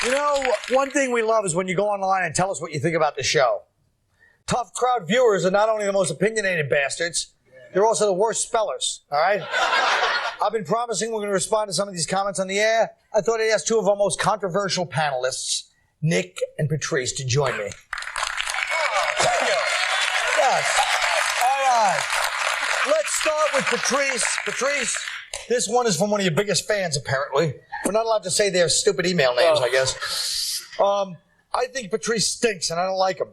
You know, one thing we love is when you go online and tell us what you think about the show. Tough crowd viewers are not only the most opinionated bastards, they're also the worst spellers, all right? I've been promising we're going to respond to some of these comments on the air. I thought I'd ask two of our most controversial panelists, Nick and Patrice, to join me. Thank you. Yes. All right. Let's start with Patrice. Patrice, this one is from one of your biggest fans, apparently. We're not allowed to say their stupid email names, I guess. I think Patrice stinks, and I don't like him.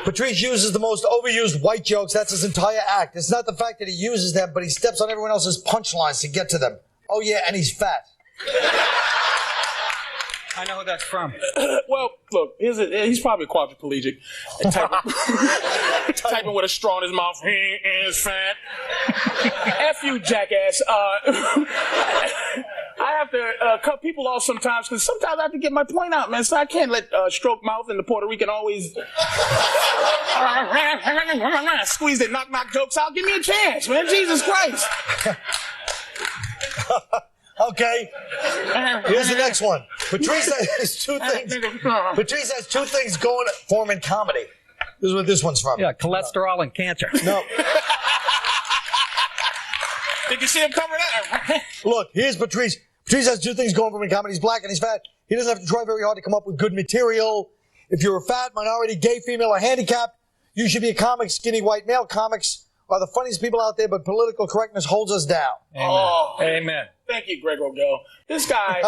Patrice uses the most overused white jokes. That's his entire act. It's not the fact that he uses them, but he steps on everyone else's punchlines to get to them. Oh, yeah, and he's fat. I know who that's from. Well, look, he's probably quadriplegic. Typing with a straw in his mouth. He is fat. F you, jackass. I have to cut people off sometimes because sometimes I have to get my point out, man. So I can't let stroke mouth and the Puerto Rican always squeeze their knock jokes out. Give me a chance, man. Jesus Christ. Okay. Here's the next one. Patrice has two things. Patrice has two things going for him in comedy. This is what this one's from. Yeah, cholesterol and cancer. No. Did you see him coming out? Look, here's Patrice. Patrice has two things going for him in comedy. He's black and he's fat. He doesn't have to try very hard to come up with good material. If you're a fat, minority, gay, female, or handicapped, you should be a comic. Skinny white male comics are the funniest people out there, but political correctness holds us down. Amen. Oh, amen. Thank you, Greg O'Gill. This guy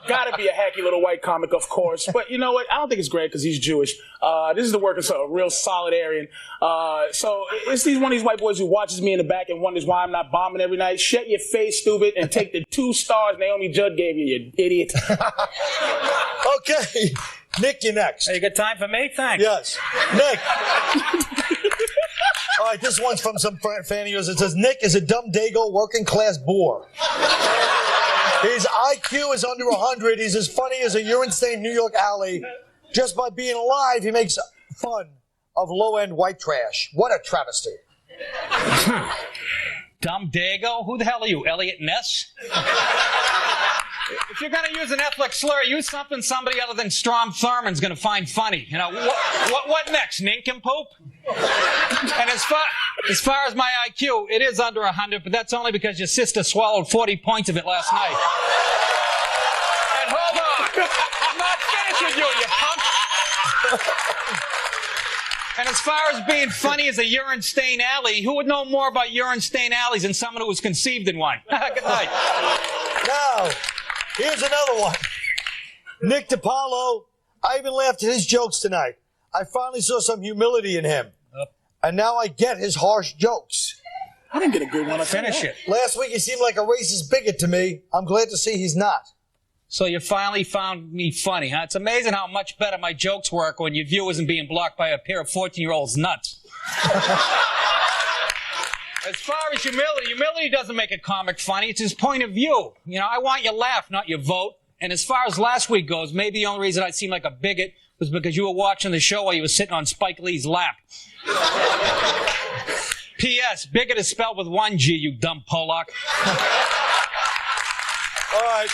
got to be a hacky little white comic, of course. But you know what? I don't think it's Greg because he's Jewish. This is the work of a real solid Aryan. So it's one of these white boys who watches me in the back and wonders why I'm not bombing every night. Shut your face, stupid, and take the 2 stars Naomi Judd gave you, you idiot. Okay. Nick, you're next. Hey, you got time for me? Thanks. Yes. Nick. All right, this one's from some fan of yours. It says, Nick is a dumb dago working class bore. His IQ is under 100. He's as funny as a urine-stained New York alley. Just by being alive, he makes fun of low-end white trash. What a travesty. Dumb dago? Who the hell are you, Elliot Ness? If you're going to use an ethnic slur, use something somebody other than Strom Thurmond's going to find funny. You know, what next? Nincompoop? And as far as my IQ, it is under 100, but that's only because your sister swallowed 40 points of it last night. And hold on. I'm not finished with you, you punk. And as far as being funny as a urine-stained alley, who would know more about urine-stained alleys than someone who was conceived in one? Good night. Now, here's another one. Nick DiPaolo. I even laughed at his jokes tonight. I finally saw some humility in him. And now I get his harsh jokes. I didn't get a good one. Finish it. Last week he seemed like a racist bigot to me. I'm glad to see he's not. So you finally found me funny, huh? It's amazing how much better my jokes work when your view isn't being blocked by a pair of 14-year-olds' nuts. As far as humility doesn't make a comic funny. It's his point of view. You know, I want your laugh, not your vote. And as far as last week goes, maybe the only reason I seemed like a bigot was because you were watching the show while you were sitting on Spike Lee's lap. P.S. Bigot is spelled with 1 G, you dumb Pollock. All right.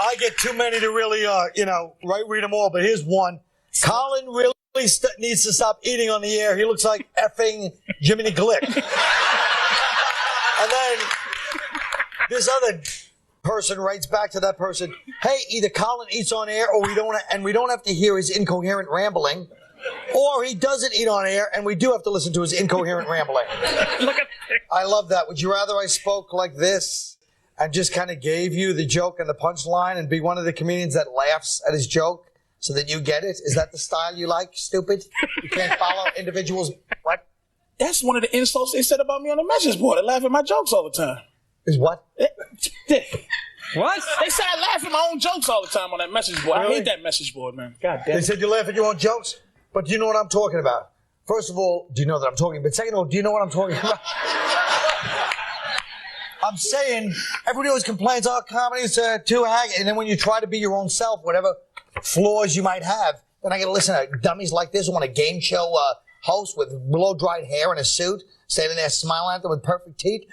I get too many to really, read them all, but here's one. Colin really needs to stop eating on the air. He looks like effing Jiminy Glick. And then this other person writes back to that person, hey, either Colin eats on air or we don't have to hear his incoherent rambling, or he doesn't eat on air and we do have to listen to his incoherent rambling. Look at I love that. Would you rather I spoke like this and just kind of gave you the joke and the punchline and be one of the comedians that laughs at his joke so that you get it? Is that the style you like, stupid? You can't follow individuals. What? That's one of the insults they said about me on the message board. They laugh at my jokes all the time. Is what? What? They say I laugh at my own jokes all the time on that message board. Really? I hate that message board, man. God damn it. They said you laugh at your own jokes? But do you know what I'm talking about? First of all, do you know that I'm talking? But second of all, do you know what I'm talking about? I'm saying, everybody always complains, oh, comedy is too hacky. And then when you try to be your own self, whatever flaws you might have, then I got to listen to dummies like this who want a game show host with blow-dried hair and a suit standing there smiling at them with perfect teeth.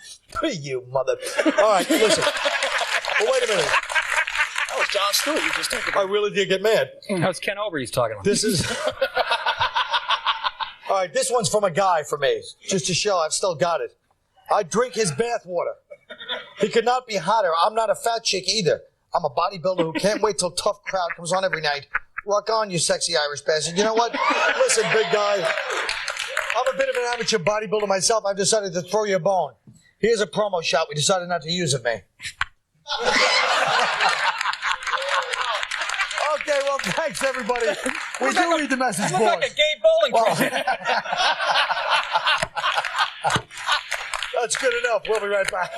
You mother. All right, listen. Well, wait a minute. That was John Stewart. You just talked I about. really did get mad. That was Ken Ober he's talking about. This is... All right, this one's from a guy for me, just to show I've still got it. I drink his bathwater. He could not be hotter. I'm not a fat chick either. I'm a bodybuilder who can't wait till Tough Crowd comes on every night. Rock on, you sexy Irish bastard. You know what? Listen, big guy. I'm a bit of an amateur bodybuilder myself. I've decided to throw you a bone. Here's a promo shot we decided not to use of me. Okay, well, thanks, everybody. We do read the message boards. Like a gay bowling club. That's good enough. We'll be right back.